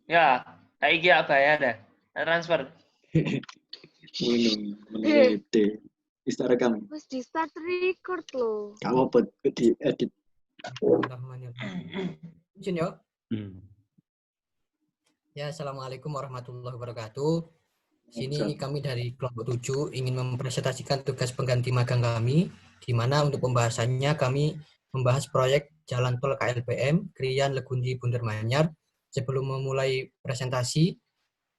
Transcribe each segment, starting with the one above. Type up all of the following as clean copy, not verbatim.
Ya, saiki ya bayar dah. Transfer. Meneliti. Bisa rekam. Wis di start record loh. Kamu apa di edit? Izin ya. Ya, assalamualaikum warahmatullahi wabarakatuh. Sini kami dari kelompok 7 ingin mempresentasikan tugas pengganti magang kami, di mana untuk pembahasannya kami membahas proyek Jalan Tol KLBM Krian Legundi Bunder Manyar. Sebelum memulai presentasi,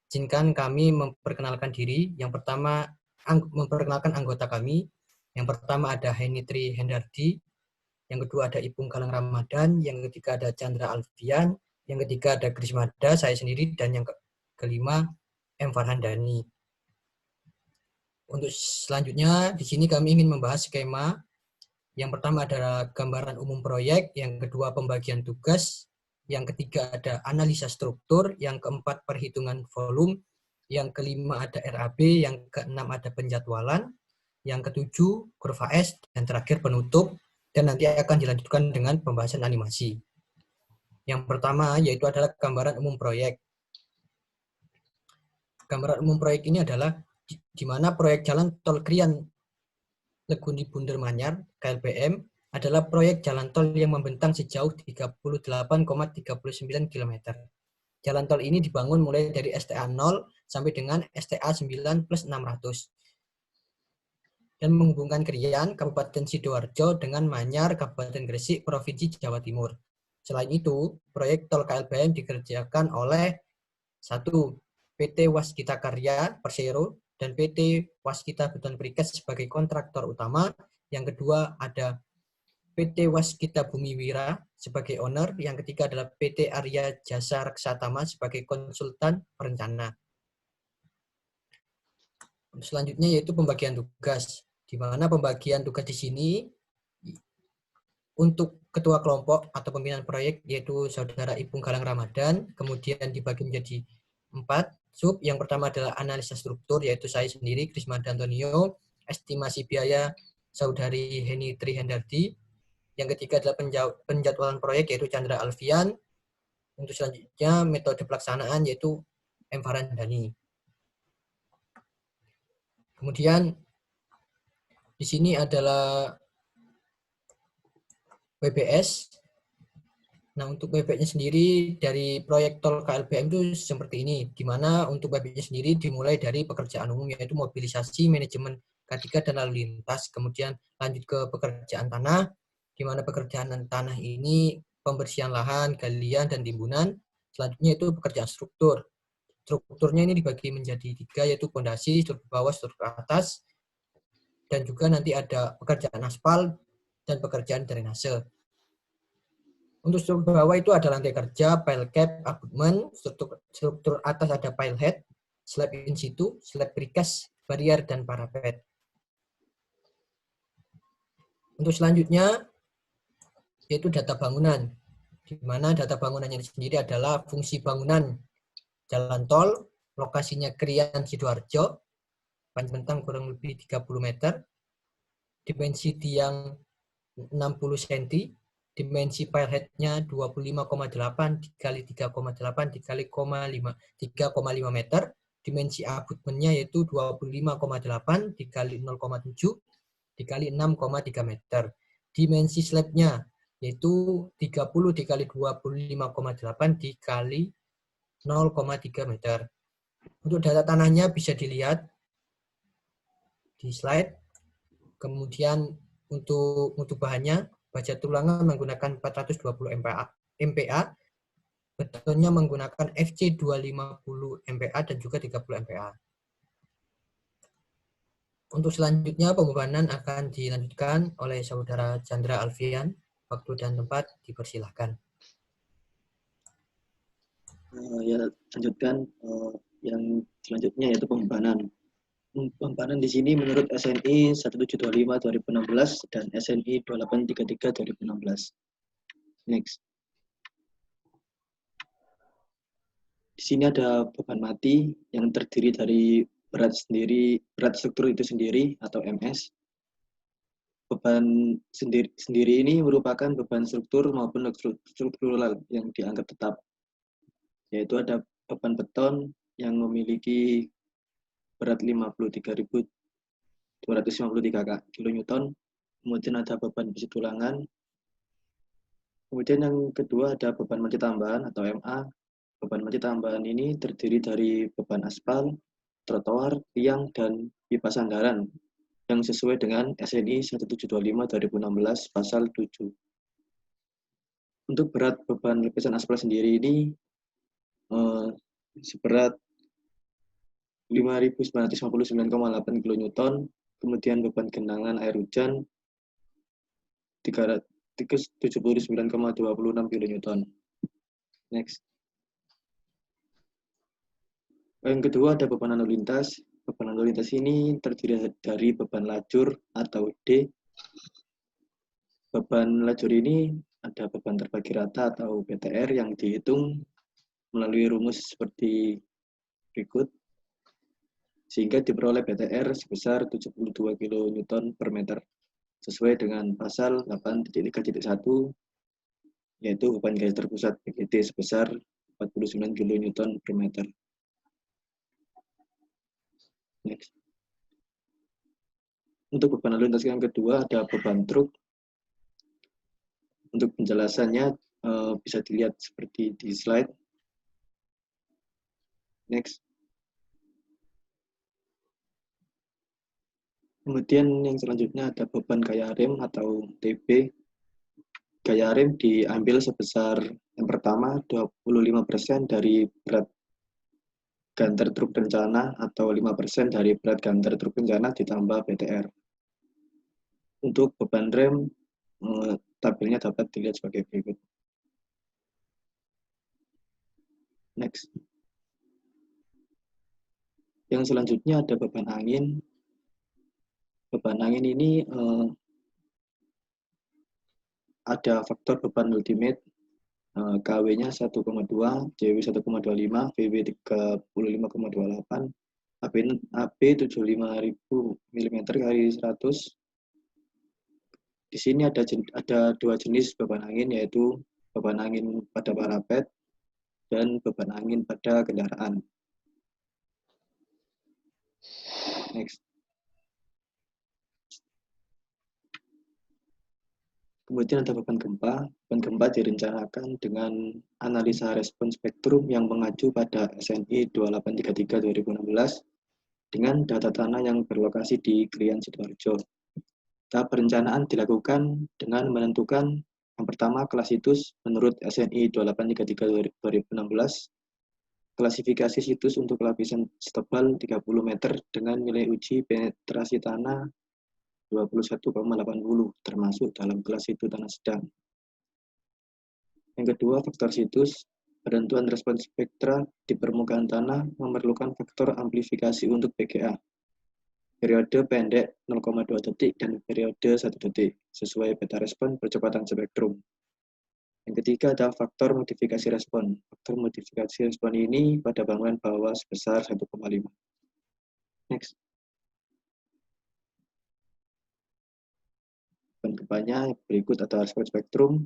izinkan kami memperkenalkan diri. Yang pertama, memperkenalkan anggota kami. Yang pertama ada Henitri Hendardi, yang kedua ada Ipung Galang Ramadan, yang ketiga ada Chandra Alfian, yang ketiga ada Krismada, saya sendiri, dan yang kelima M. Farhandani. Untuk selanjutnya, di sini kami ingin membahas skema. Yang pertama adalah gambaran umum proyek, yang kedua pembagian tugas, yang ketiga ada analisa struktur, yang keempat perhitungan volume, yang kelima ada RAB, yang keenam ada penjadwalan, yang ketujuh kurva S, dan terakhir penutup, dan nanti akan dilanjutkan dengan pembahasan animasi. Yang pertama yaitu adalah gambaran umum proyek. Gambaran umum proyek ini adalah di mana proyek jalan tol Krian Legundi Bunder Manyar KLBM adalah proyek jalan tol yang membentang sejauh 38,39 km. Jalan tol ini dibangun mulai dari STA 0 sampai dengan STA 9 plus 600 dan menghubungkan Krian, Kabupaten Sidoarjo dengan Manyar, Kabupaten Gresik, Provinsi Jawa Timur. Selain itu, proyek tol KLBM dikerjakan oleh 1. PT Waskita Karya Persero dan PT Waskita Beton Precast sebagai kontraktor utama. Yang kedua ada PT Waskita Bumi Wira sebagai owner. Yang ketiga adalah PT Arya Jasa Reksatama sebagai konsultan perencana. Selanjutnya yaitu pembagian tugas, di mana pembagian tugas di sini untuk ketua kelompok atau pimpinan proyek yaitu Saudara Ipung Galang Ramadan, kemudian dibagi menjadi 4 sub. Yang pertama adalah analisa struktur, yaitu saya sendiri, Krismada Antonio. Estimasi biaya, Saudari Henitri Hendardi. Yang ketiga adalah penjadwalan proyek, yaitu Chandra Alfian. Untuk selanjutnya, metode pelaksanaan, yaitu M. Farhandani. Kemudian, di sini adalah WBS. Nah, untuk WBS-nya sendiri dari proyek tol KLBM itu seperti ini, di mana untuk WBS sendiri dimulai dari pekerjaan umum, yaitu mobilisasi, manajemen K3 dan lalu lintas, kemudian lanjut ke pekerjaan tanah, di mana pekerjaan tanah ini pembersihan lahan, galian, dan timbunan. Selanjutnya itu pekerjaan struktur. Strukturnya ini dibagi menjadi 3, yaitu fondasi, struktur bawah, struktur atas, dan juga nanti ada pekerjaan aspal dan pekerjaan drainase. Untuk struktur bawah itu ada lantai kerja, pile cap, abutment, struktur atas ada pile head, slab in situ, slab precast, barrier, dan parapet. Untuk selanjutnya, yaitu data bangunan, di mana data bangunannya sendiri adalah fungsi bangunan jalan tol, lokasinya Krian Sidoarjo, panjang bentang kurang lebih 30 meter, dimensi tiang 60 cm, dimensi pile head-nya 25,8 dikali 3,8 dikali 3,5 meter, dimensi abutmennya yaitu 25,8 dikali 0,7 dikali 6,3 meter, dimensi slabnya yaitu 30 dikali 25,8 dikali 0,3 meter. Untuk data tanahnya bisa dilihat di slide. Kemudian untuk mutu bahannya, baja tulangan menggunakan 420 MPa, betonnya menggunakan FC 250 MPa dan juga 30 MPa. Untuk selanjutnya pembebanan akan dilanjutkan oleh Saudara Chandra Alfian. Waktu dan tempat dipersilahkan. Ya, lanjutkan yang selanjutnya yaitu pembebanan. Pembebanan di sini menurut SNI 1725 2016 dan SNI 2833 2016. Next. Di sini ada beban mati yang terdiri dari berat struktur itu sendiri atau MS. Beban sendiri ini merupakan beban struktur maupun struktural yang dianggap tetap, yaitu ada beban beton yang memiliki berat 53.253 kN. Kemudian ada beban besi tulangan. Kemudian yang kedua ada beban mati tambahan atau MA. Beban mati tambahan ini terdiri dari beban aspal, trotoar, tiang, dan pipa sandaran yang sesuai dengan SNI 1725 2016 pasal 7. Untuk berat beban lapisan aspal sendiri ini seberat 5.959,8 kN, kemudian beban genangan air hujan 379,26 kN. Next. Yang kedua ada beban lalu lintas. Beban lalu lintas ini terdiri dari beban lajur atau D. Beban lajur ini ada beban terbagi rata atau BTR yang dihitung melalui rumus seperti berikut, sehingga diperoleh BTR sebesar 72 kN per meter, sesuai dengan pasal 8.3.1, yaitu beban garis terpusat BGT sebesar 49 kN per meter. Next. Untuk beban lalu lintas yang kedua ada beban truk. Untuk penjelasannya bisa dilihat seperti di slide. Next. Kemudian yang selanjutnya ada beban gaya rem atau TB. Gaya rem diambil sebesar yang pertama 25% dari berat ganter truk rencana atau 5% dari berat ganter truk rencana ditambah BTR. Untuk beban rem, tabelnya dapat dilihat sebagai berikut. Next. Yang selanjutnya ada beban angin. Beban angin ini ada faktor beban ultimate, KW-nya 1,2, JW 1,25, VW 35,28, AB 75.000 mm kali 100. Di sini ada dua jenis beban angin, yaitu beban angin pada parapet dan beban angin pada kendaraan. Next. Kemudian ada beban gempa. Beban gempa direncanakan dengan analisa respon spektrum yang mengacu pada SNI 2833 2016 dengan data tanah yang berlokasi di Krian Sidoarjo. Tahap perencanaan dilakukan dengan menentukan yang pertama kelas situs menurut SNI 2833 2016, klasifikasi situs untuk lapisan setebal 30 meter dengan nilai uji penetrasi tanah 21,80 termasuk dalam kelas situ tanah sedang. Yang kedua, faktor situs. Penentuan respons spektra di permukaan tanah memerlukan faktor amplifikasi untuk PGA. Periode pendek 0,2 detik dan periode 1 detik sesuai beta respon percepatan spektrum. Yang ketiga ada faktor modifikasi respon. Faktor modifikasi respon ini pada bangunan bawah sebesar 1,5. Next. Dan gempanya berikut atau respon spektrum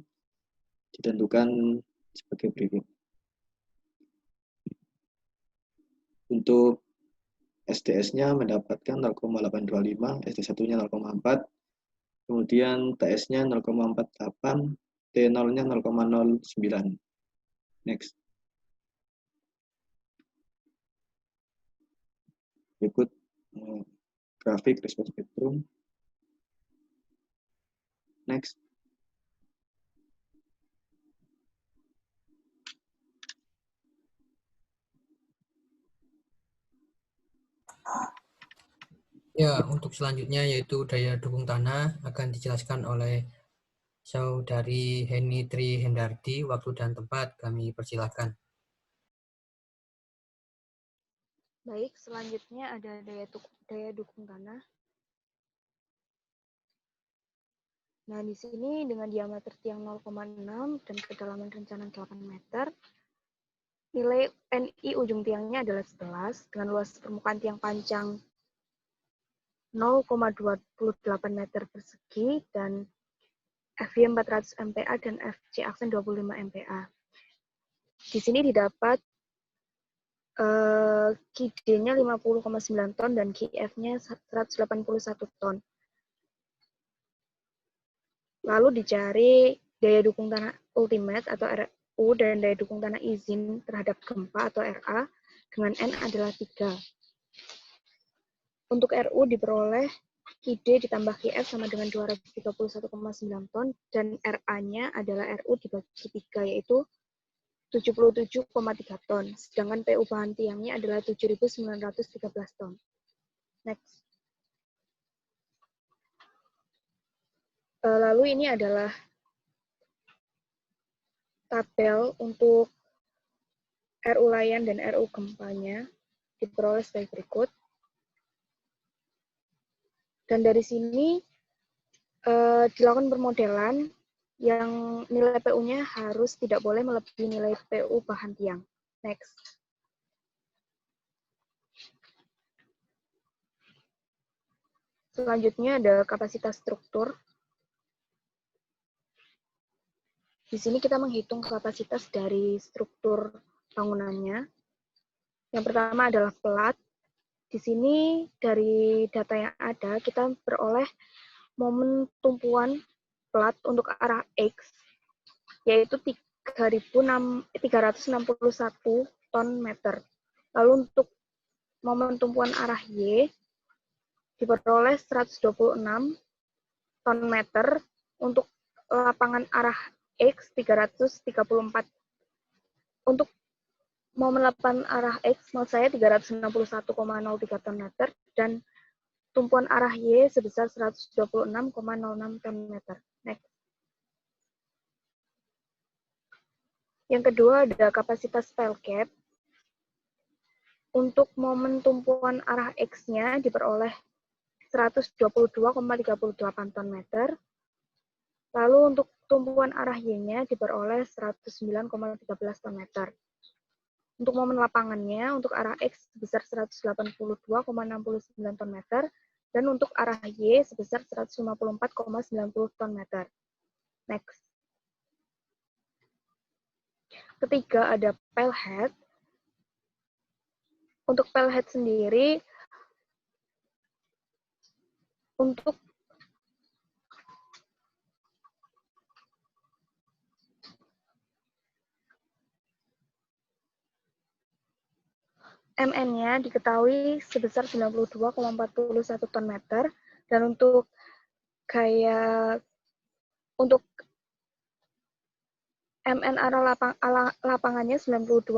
ditentukan sebagai berikut. Untuk SDS-nya mendapatkan 0,825, SD1-nya 0,4, kemudian TS-nya 0,48, T0-nya 0,09. Next. Berikut grafik respon spektrum. Next. Ya, untuk selanjutnya yaitu daya dukung tanah akan dijelaskan oleh Saudari Heni Tri Hendardi. Waktu dan tempat kami persilahkan. Baik, selanjutnya ada daya dukung tanah. Nah, di sini dengan diameter tiang 0,6 dan kedalaman rencana 8 meter, nilai NI ujung tiangnya adalah 11 dengan luas permukaan tiang panjang 0,28 meter persegi dan FY 400 MPa dan FC aksen 25 MPa. Di sini didapat QD-nya 50,9 ton dan QF-nya 181 ton. Lalu dicari daya dukung tanah ultimate atau RU dan daya dukung tanah izin terhadap gempa atau RA dengan N adalah 3. Untuk RU diperoleh QD ditambah QF sama dengan 231,9 ton dan RA-nya adalah RU dibagi 3 yaitu 77,3 ton. Sedangkan PU bahan tiangnya adalah 7.913 ton. Next. Lalu ini adalah tabel untuk RU layan dan RU gempanya diperoleh sebagai berikut. Dan dari sini dilakukan permodelan yang nilai PU-nya harus tidak boleh melebihi nilai PU bahan tiang. Next. Selanjutnya ada kapasitas struktur. Di sini kita menghitung kapasitas dari struktur bangunannya. Yang pertama adalah pelat. Di sini dari data yang ada, kita peroleh momen tumpuan pelat untuk arah X, yaitu 361 ton meter. Lalu untuk momen tumpuan arah Y, diperoleh 126 ton meter. Untuk lapangan arah X, 334. Untuk momen lapangan arah X, maksud saya 361,03 ton meter, dan tumpuan arah Y sebesar 126,06 ton meter. Next. Yang kedua ada kapasitas pile cap. Untuk momen tumpuan arah X-nya diperoleh 122,38 ton meter. Lalu untuk tumpuan arah Y-nya diperoleh 109,13 ton meter. Untuk momen lapangannya, untuk arah X sebesar 182,69 ton meter, dan untuk arah Y sebesar 154,90 ton meter. Next. Ketiga ada pile head. Untuk pile head sendiri, untuk MN-nya diketahui sebesar 92,41 ton meter, dan untuk MN arah lapangannya 92,41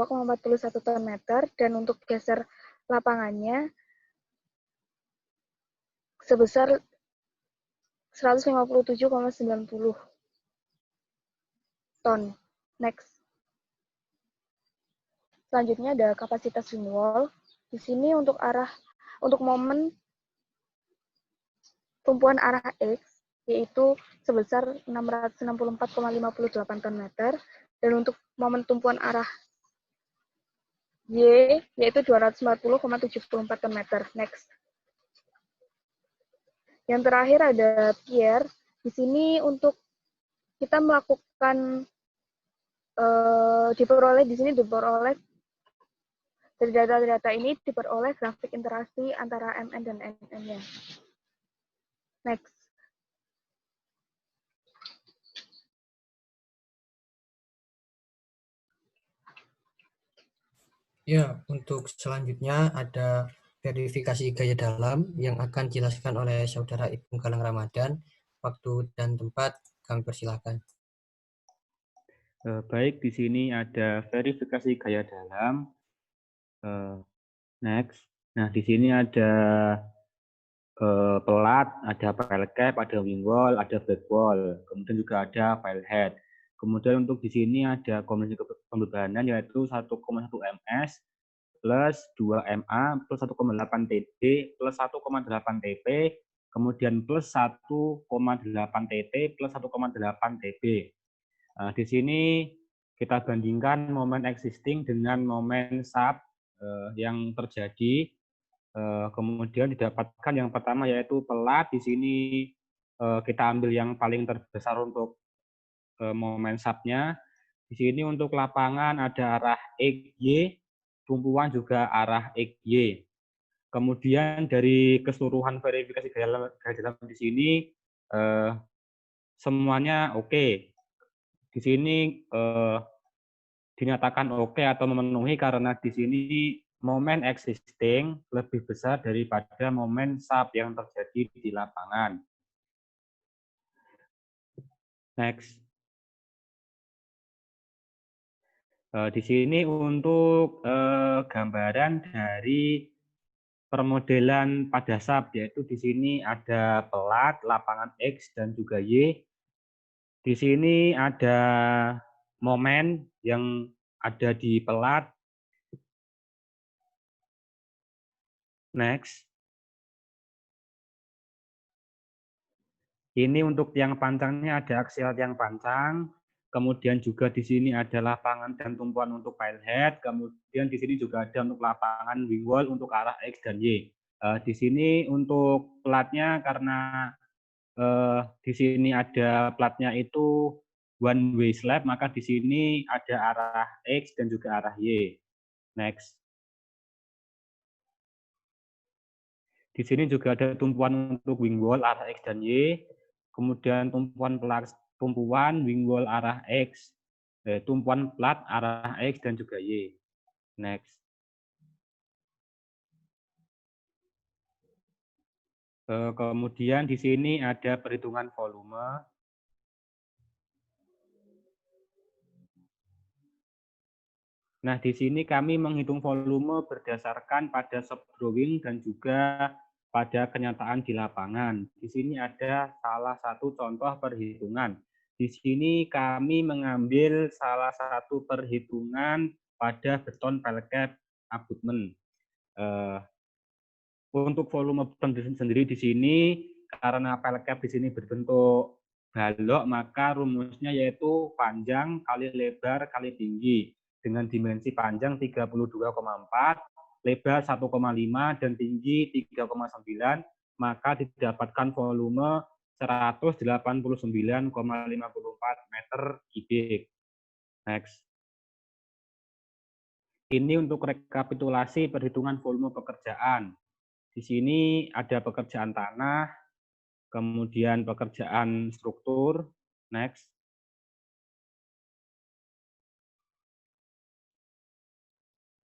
ton meter, dan untuk geser lapangannya sebesar 157,90 ton. Next. Selanjutnya ada kapasitas wing wall. Di sini untuk momen tumpuan arah X yaitu sebesar 664,58 ton meter, dan untuk momen tumpuan arah Y yaitu 240,74 ton meter. Next. Yang terakhir ada pier. Di sini untuk kita melakukan diperoleh dari data-data ini diperoleh grafik interaksi antara MN dan NN-nya. Next. Ya, untuk selanjutnya ada verifikasi gaya dalam yang akan dijelaskan oleh Saudara Ibnu Galang Ramadan. Waktu dan tempat kami persilakan. Baik, di sini ada verifikasi gaya dalam. Next. Nah, di sini ada pelat, ada pile cap, ada wing wall, ada back wall, kemudian juga ada pile head. Kemudian untuk di sini ada kombinasi pembebanan yaitu 1,1 ms plus 2 ma plus 1,8 td plus 1,8 tp, kemudian plus 1,8 tt plus 1,8 tb. Di sini kita bandingkan momen existing dengan momen sub yang terjadi. Kemudian didapatkan yang pertama yaitu pelat. Di sini kita ambil yang paling terbesar untuk momen subnya. Di sini untuk lapangan ada arah XY tumpuan juga arah X, Y. Kemudian dari keseluruhan verifikasi gaya dalam di sini semuanya oke. Di sini dinyatakan oke atau memenuhi karena di sini momen existing lebih besar daripada momen sub yang terjadi di lapangan. Next. Di sini untuk gambaran dari permodelan pada sub, yaitu di sini ada pelat, lapangan X dan juga Y. Di sini ada momen yang ada di pelat. Next. Ini untuk tiang pancangnya ada aksial tiang pancang. Kemudian juga di sini ada lapangan dan tumpuan untuk pile head. Kemudian di sini juga ada untuk lapangan wing wall untuk arah X dan Y. Di sini untuk platnya karena di sini ada platnya itu one way slab, maka di sini ada arah X dan juga arah Y. Next. Di sini juga ada tumpuan untuk wing wall arah X dan Y. Kemudian tumpuan wing wall arah X, tumpuan plat arah X dan juga Y. Next. Kemudian di sini ada perhitungan volume. Nah, di sini kami menghitung volume berdasarkan pada sub drawing dan juga pada kenyataan di lapangan. Di sini ada salah satu contoh perhitungan. Di sini kami mengambil salah satu perhitungan pada beton pile cap abutment. Untuk volume beton sendiri di sini, karena pile cap di sini berbentuk balok, maka rumusnya yaitu panjang kali lebar kali tinggi dengan dimensi panjang 32,4, lebar 1,5 dan tinggi 3,9, maka didapatkan volume 189,54 meter kubik. Next. Ini untuk rekapitulasi perhitungan volume pekerjaan. Di sini ada pekerjaan tanah, kemudian pekerjaan struktur. Next.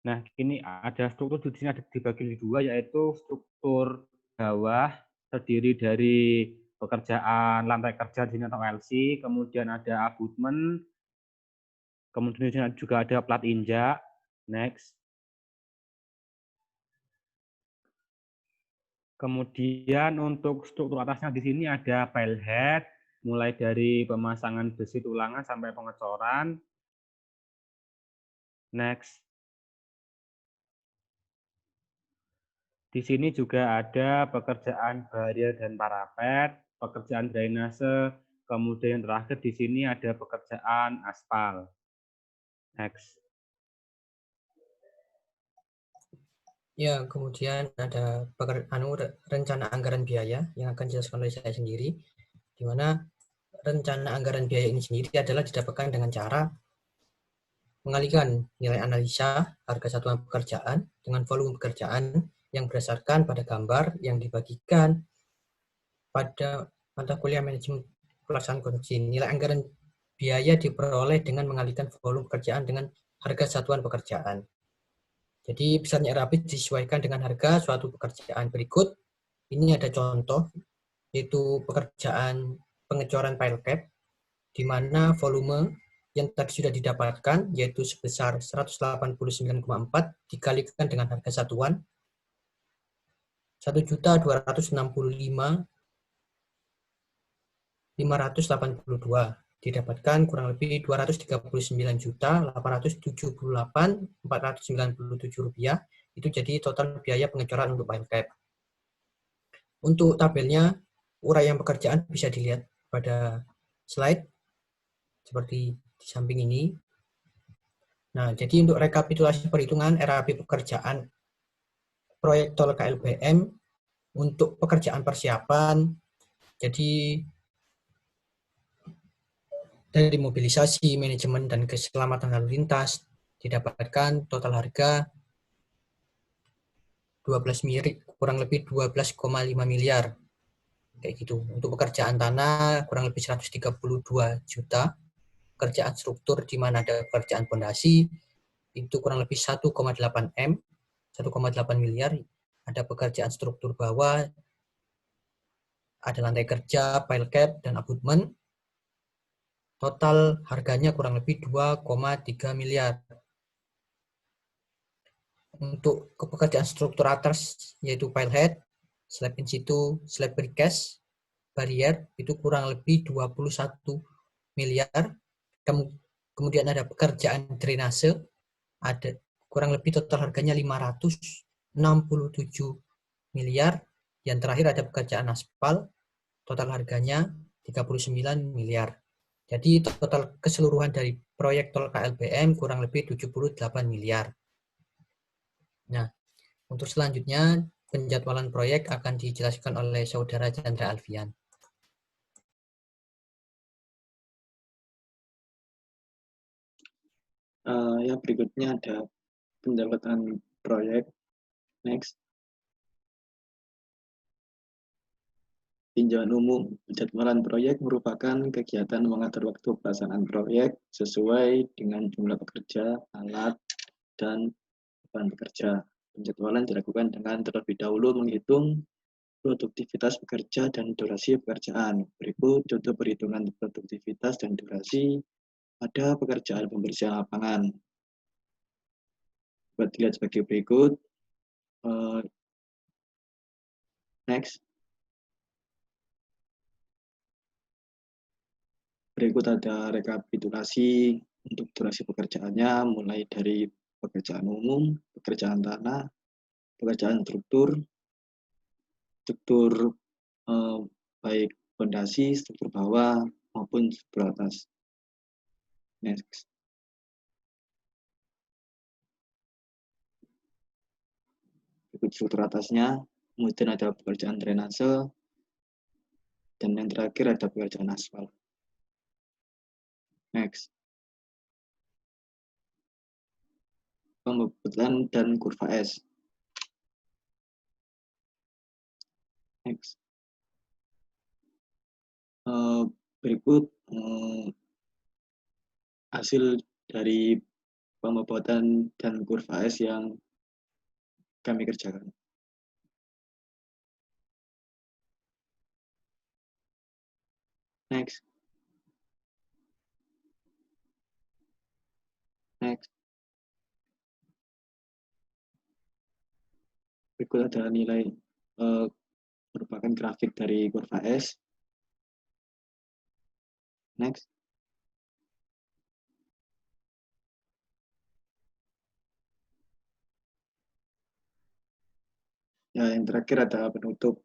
Nah, ini ada struktur di sini ada dibagi di dua, yaitu struktur bawah terdiri dari pekerjaan lantai kerja di sini atau LC, kemudian ada abutment, kemudian di sini juga ada plat injak. Next. Kemudian untuk struktur atasnya di sini ada pile head, mulai dari pemasangan besi tulangan sampai pengecoran. Next. Di sini juga ada pekerjaan barrier dan parapet, pekerjaan drainase, kemudian yang terakhir di sini ada pekerjaan aspal. Next. Ya, kemudian ada rencana anggaran biaya yang akan dijelaskan oleh saya sendiri, di mana rencana anggaran biaya ini sendiri adalah didapatkan dengan cara mengalihkan nilai analisa harga satuan pekerjaan dengan volume pekerjaan yang berdasarkan pada gambar yang dibagikan pada mata kuliah manajemen pelaksanaan konstruksi. Nilai anggaran biaya diperoleh dengan mengalihkan volume pekerjaan dengan harga satuan pekerjaan. Jadi besarnya RAB disesuaikan dengan harga suatu pekerjaan. Berikut ini ada contoh, yaitu pekerjaan pengecoran pile cap, di mana volume yang tadi sudah didapatkan, yaitu sebesar 189,4 dikalikan dengan harga satuan 1.265.582, didapatkan kurang lebih 239.878.497 rupiah. Itu jadi total biaya pengecoran untuk pile cap. Untuk tabelnya, uraian pekerjaan bisa dilihat pada slide seperti di samping ini. Nah, jadi untuk rekapitulasi perhitungan RAB pekerjaan proyek tol KLBM untuk pekerjaan persiapan, jadi dari mobilisasi, manajemen, dan keselamatan lalu lintas, didapatkan total harga kurang lebih 12,5 miliar. Kayak gitu. Untuk pekerjaan tanah kurang lebih 132 juta. Pekerjaan struktur di mana ada pekerjaan fondasi itu kurang lebih 1,8 M, 1,8 miliar. Ada pekerjaan struktur bawah, ada lantai kerja, pile cap, dan abutmen. Total harganya kurang lebih 2,3 miliar. Untuk pekerjaan struktur atas, yaitu pile head, slab in situ, slab precast, barrier, itu kurang lebih 21 miliar. Kemudian ada pekerjaan drainase, ada kurang lebih total harganya 567 miliar. Yang terakhir ada pekerjaan aspal, total harganya 39 miliar. Jadi total keseluruhan dari proyek tol KLBM kurang lebih 78 miliar. Nah, untuk selanjutnya penjadwalan proyek akan dijelaskan oleh Saudara Chandra Alfian. Ya, berikutnya ada penjadwalan proyek. Next. Tinjauan umum. Penjadwalan proyek merupakan kegiatan mengatur waktu pelaksanaan proyek sesuai dengan jumlah pekerja, alat, dan beban pekerja. Penjadwalan dilakukan dengan terlebih dahulu menghitung produktivitas pekerja dan durasi pekerjaan. Berikut contoh perhitungan produktivitas dan durasi pada pekerjaan pembersihan lapangan. Dapat dilihat sebagai berikut. Next. Berikut ada rekapitulasi untuk durasi pekerjaannya, mulai dari pekerjaan umum, pekerjaan tanah, pekerjaan struktur baik fondasi, struktur bawah, maupun struktur atas. Next. Berikut struktur atasnya, kemudian ada pekerjaan drainase, dan yang terakhir ada pekerjaan aspal. Next. Pembebetan dan kurva S. Next. Berikut hasil dari pembebetan dan kurva S yang kami kerjakan. Next. Next. Berikut ada nilai merupakan grafik dari kurva S. Next. Ya, yang terakhir ada penutup.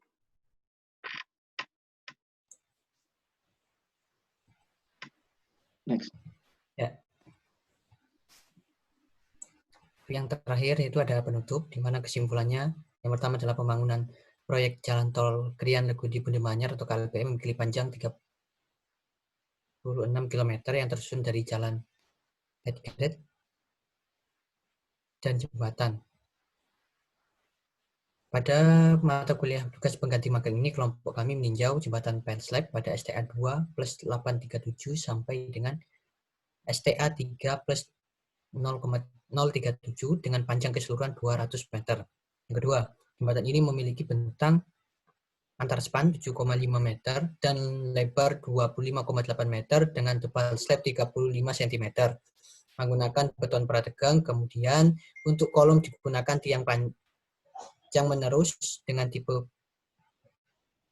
Next. Ya. Yang terakhir itu ada penutup, di mana kesimpulannya yang pertama adalah pembangunan proyek jalan tol Krian Legudi Bunder atau KLBM memiliki panjang 36 km yang tersusun dari jalan head dan jembatan. Pada mata kuliah tugas pengganti magang ini, kelompok kami meninjau jembatan pile slab pada STA 2 plus 837 sampai dengan STA 3 plus 0,037 dengan panjang keseluruhan 200 meter. Yang kedua, jembatan ini memiliki bentang antar span 7,5 meter dan lebar 25,8 meter dengan tebal slab 35 cm. Menggunakan beton prategang, kemudian untuk kolom digunakan tiang panjang menerus dengan tipe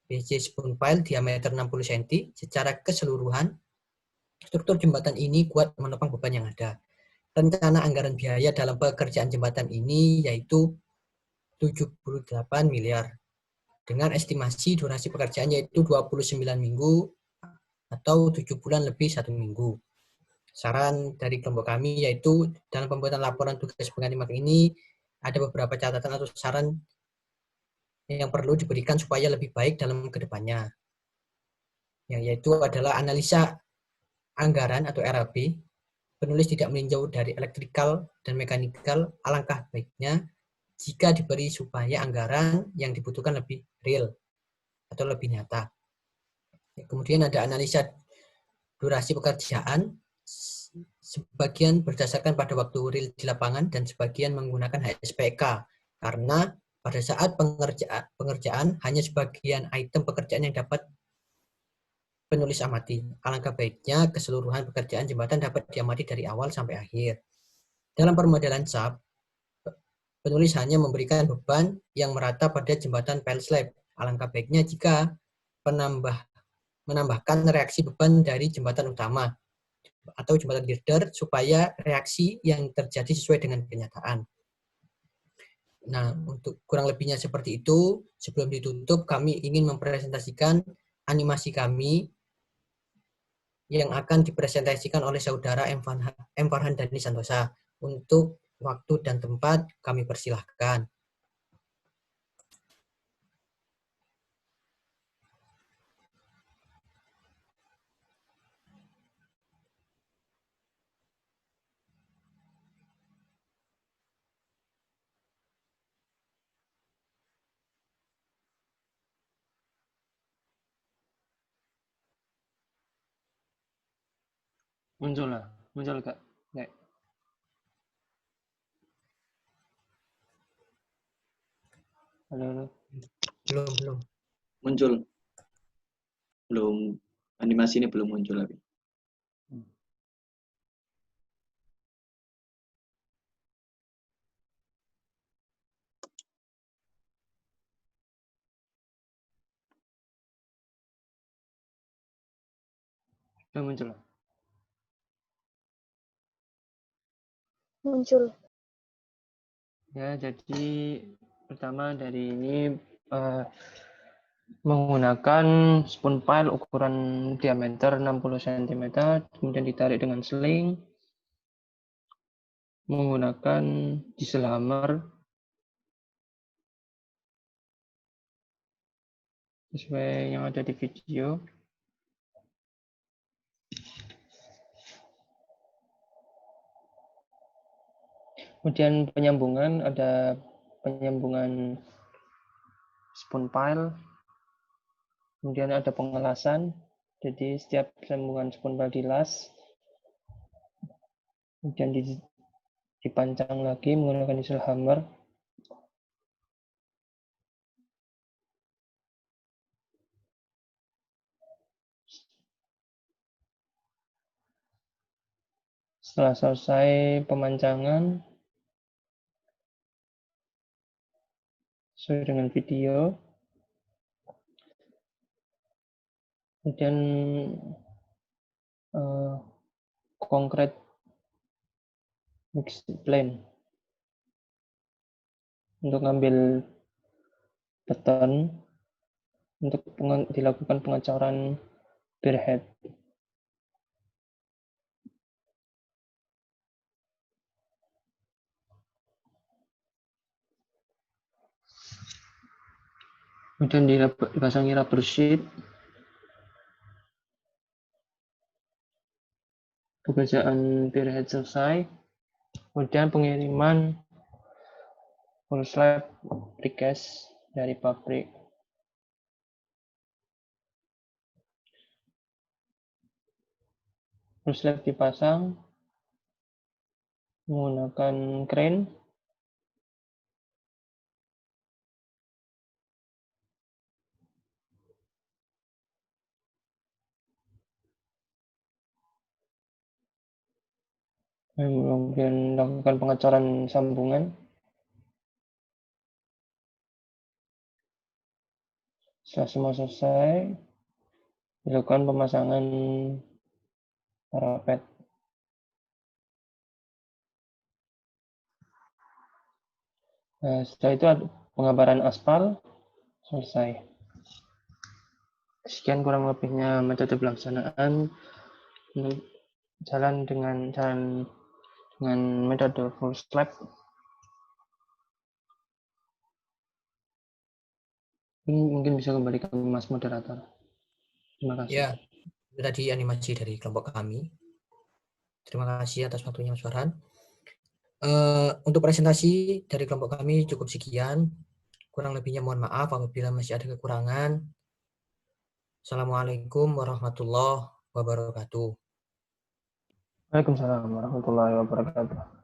BC spoon pile diameter 60 cm. Secara keseluruhan, struktur jembatan ini kuat menopang beban yang ada. Rencana anggaran biaya dalam pekerjaan jembatan ini yaitu 78 miliar. Dengan estimasi durasi pekerjaan yaitu 29 minggu atau 7 bulan lebih 1 minggu. Saran dari kelompok kami yaitu dalam pembuatan laporan tugas pengganti magang ini ada beberapa catatan atau saran yang perlu diberikan supaya lebih baik dalam kedepannya. Yaitu adalah analisa anggaran atau RAB. Penulis tidak meninjau dari elektrikal dan mekanikal, alangkah baiknya jika diberi supaya anggaran yang dibutuhkan lebih real atau lebih nyata. Kemudian ada analisa durasi pekerjaan, sebagian berdasarkan pada waktu real di lapangan dan sebagian menggunakan HSPK, karena pada saat pengerjaan hanya sebagian item pekerjaan yang dapat penulis amati. Alangkah baiknya keseluruhan pekerjaan jembatan dapat diamati dari awal sampai akhir. Dalam permodelan SAP, penulis hanya memberikan beban yang merata pada jembatan pile slab. Alangkah baiknya jika menambahkan reaksi beban dari jembatan utama atau jembatan girder supaya reaksi yang terjadi sesuai dengan kenyataan. Nah, untuk kurang lebihnya seperti itu, sebelum ditutup kami ingin mempresentasikan animasi kami yang akan dipresentasikan oleh saudara M. Farhan Dhani Santosa. Untuk waktu dan tempat kami persilahkan. Muncul Kak. Ya. Halo. Belum. Muncul. Belum, animasi ini belum muncul lagi. Udah muncul. Muncul. Ya, jadi pertama dari ini menggunakan spoon pile ukuran diameter 60 cm, kemudian ditarik dengan sling, menggunakan diesel hammer sesuai yang ada di video. Kemudian penyambungan, ada penyambungan spoon pile, kemudian ada pengelasan, jadi setiap sambungan spoon pile dilas, kemudian dipancang lagi menggunakan diesel hammer. Setelah selesai pemancangan, sesuai dengan video, kemudian konkret mixed plane untuk ngambil beton untuk dilakukan pengecoran pier head. Kemudian dipasangi rubber sheet. Pekerjaan pier head selesai. Kemudian pengiriman full slab precast dari pabrik. Full slab dipasang menggunakan crane. Kemudian lakukan pengecoran sambungan. Setelah semua selesai, dilakukan pemasangan parapet. Nah, setelah itu ada pengabaran aspal selesai. Sekian kurang lebihnya metode pelaksanaan jalan dengan metode full slab. Mungkin bisa kembali ke Mas Moderator. Terima kasih. Ya, itu tadi animasi dari kelompok kami. Terima kasih atas waktunya Mas Farhan. Untuk presentasi dari kelompok kami cukup sekian. Kurang lebihnya mohon maaf apabila masih ada kekurangan. Assalamualaikum warahmatullahi wabarakatuh. Waalaikumsalam warahmatullahi wabarakatuh.